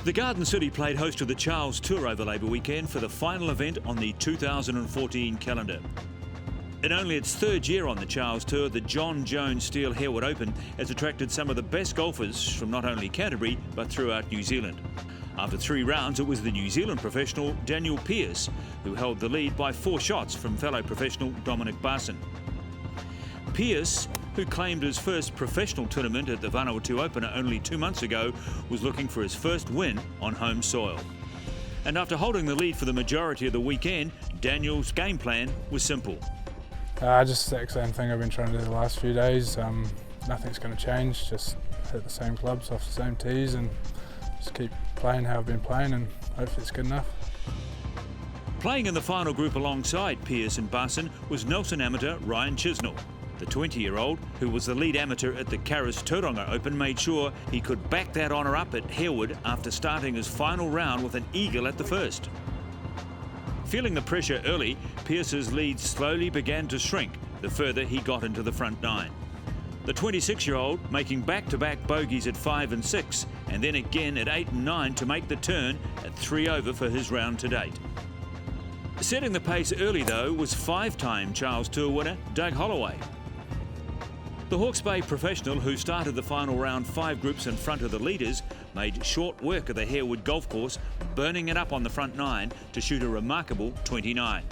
The Garden City played host to the Charles Tour over Labour weekend for the final event on the 2014 calendar. In only its third year on the Charles Tour, the John Jones Steel Harewood Open has attracted some of the best golfers from not only Canterbury but throughout New Zealand. After 3 rounds, it was the New Zealand professional Daniel Pearce who held the lead by 4 shots from fellow professional Dominic Barson. Pearce, who claimed his first professional tournament at the Vanuatu Open only 2 months ago, was looking for his first win on home soil. And after holding the lead for the majority of the weekend, Daniel's game plan was simple. Just the exact same thing I've been trying to do the last few days. Nothing's going to change, just hit the same clubs off the same tees and just keep playing how I've been playing, and hopefully it's good enough. Playing in the final group alongside Pearce and Barson was Nelson amateur Ryan Chisnell. The 20-year-old, who was the lead amateur at the Karis-Tauranga Open, made sure he could back that honour up at Harewood after starting his final round with an eagle at the first. Feeling the pressure early, Pearce's lead slowly began to shrink the further he got into the front 9. The 26-year-old making back-to-back bogeys at 5 and 6, and then again at 8 and 9 to make the turn at 3 over for his round to date. Setting the pace early, though, was 5-time Charles Tour winner Doug Holloway. The Hawke's Bay professional, who started the final round 5 groups in front of the leaders, made short work of the Harewood golf course, burning it up on the front 9 to shoot a remarkable 29.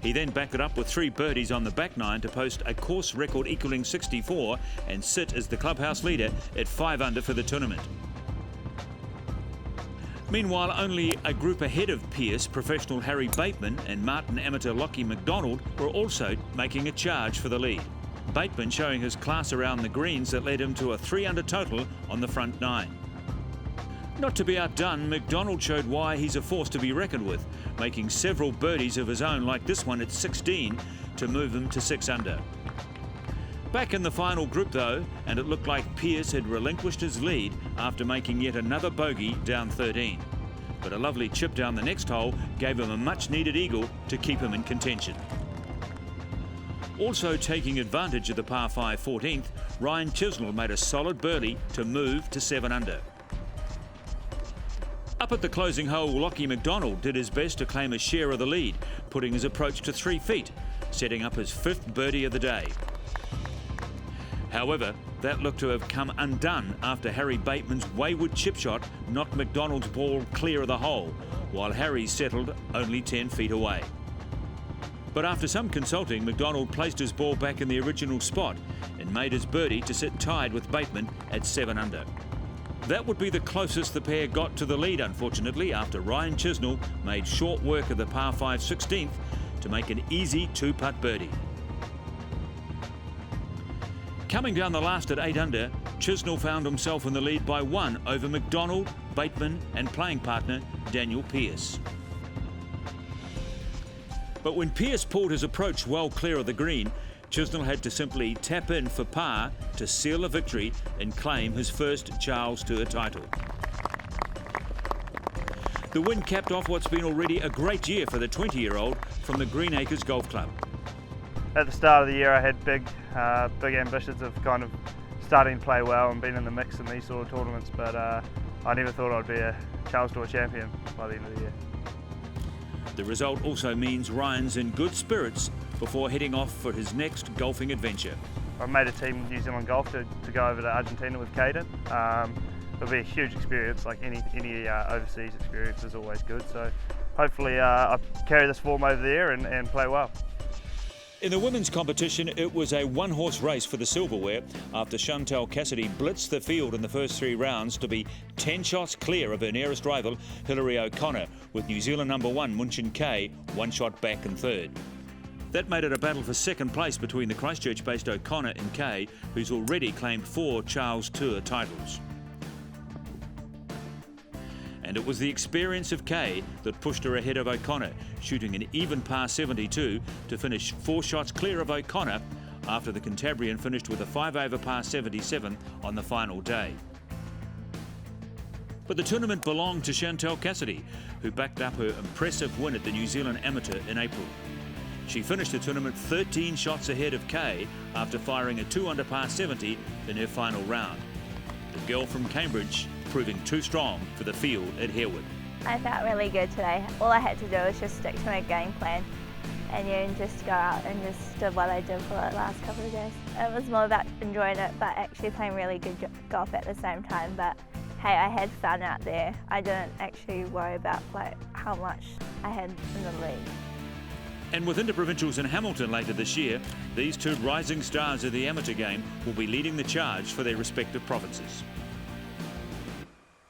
He then backed it up with 3 birdies on the back 9 to post a course record equalling 64 and sit as the clubhouse leader at 5 under for the tournament. Meanwhile, only a group ahead of Pearce, professional Harry Bateman and Martin amateur Lockie McDonald were also making a charge for the lead. Bateman showing his class around the greens that led him to a 3 under total on the front 9. Not to be outdone, McDonald showed why he's a force to be reckoned with, making several birdies of his own like this one at 16 to move him to 6 under. Back in the final group though, and it looked like Pearce had relinquished his lead after making yet another bogey down 13. But a lovely chip down the next hole gave him a much needed eagle to keep him in contention. Also taking advantage of the par 5 14th, Ryan Chisnell made a solid birdie to move to 7 under. Up at the closing hole, Lockie McDonald did his best to claim a share of the lead, putting his approach to 3 feet, setting up his 5th birdie of the day. However, that looked to have come undone after Harry Bateman's wayward chip shot knocked McDonald's ball clear of the hole, while Harry settled only 10 feet away. But after some consulting, McDonald placed his ball back in the original spot and made his birdie to sit tied with Bateman at 7 under. That would be the closest the pair got to the lead, unfortunately, after Ryan Chisnell made short work of the par 5 16th to make an easy 2-putt birdie. Coming down the last at 8 under, Chisnell found himself in the lead by 1 over McDonald, Bateman and playing partner Daniel Pearce. But when Pearce pulled his approach well clear of the green, Chisnell had to simply tap in for par to seal a victory and claim his first Charles Tour title. The win capped off what's been already a great year for the 20-year-old from the Greenacres Golf Club. At the start of the year I had big ambitions of kind of starting to play well and being in the mix in these sort of tournaments, but I never thought I'd be a Charles Tour champion by the end of the year. The result also means Ryan's in good spirits before heading off for his next golfing adventure. I've made a team with New Zealand Golf to go over to Argentina with Caden. It'll be a huge experience, like any overseas experience is always good, so hopefully I carry this form over there and play well. In the women's competition, it was a 1-horse race for the silverware after Chantal Cassidy blitzed the field in the first 3 rounds to be 10 shots clear of her nearest rival, Hilary O'Connor, with New Zealand number 1 Munchin Kay 1 shot back in 3rd. That made it a battle for 2nd place between the Christchurch-based O'Connor and Kay, who's already claimed 4 Charles Tour titles. And it was the experience of Kay that pushed her ahead of O'Connor, shooting an even par 72 to finish 4 shots clear of O'Connor after the Cantabrian finished with a 5 over par 77 on the final day. But the tournament belonged to Chantal Cassidy, who backed up her impressive win at the New Zealand Amateur in April. She finished the tournament 13 shots ahead of Kay after firing a 2 under par 70 in her final round. The girl from Cambridge proving too strong for the field at Harewood. I felt really good today. All I had to do was just stick to my game plan and just go out and just do what I did for the last couple of days. It was more about enjoying it, but actually playing really good golf at the same time. But hey, I had fun out there. I didn't actually worry about how much I had in the league. And with interprovincials in Hamilton later this year, these two rising stars of the amateur game will be leading the charge for their respective provinces.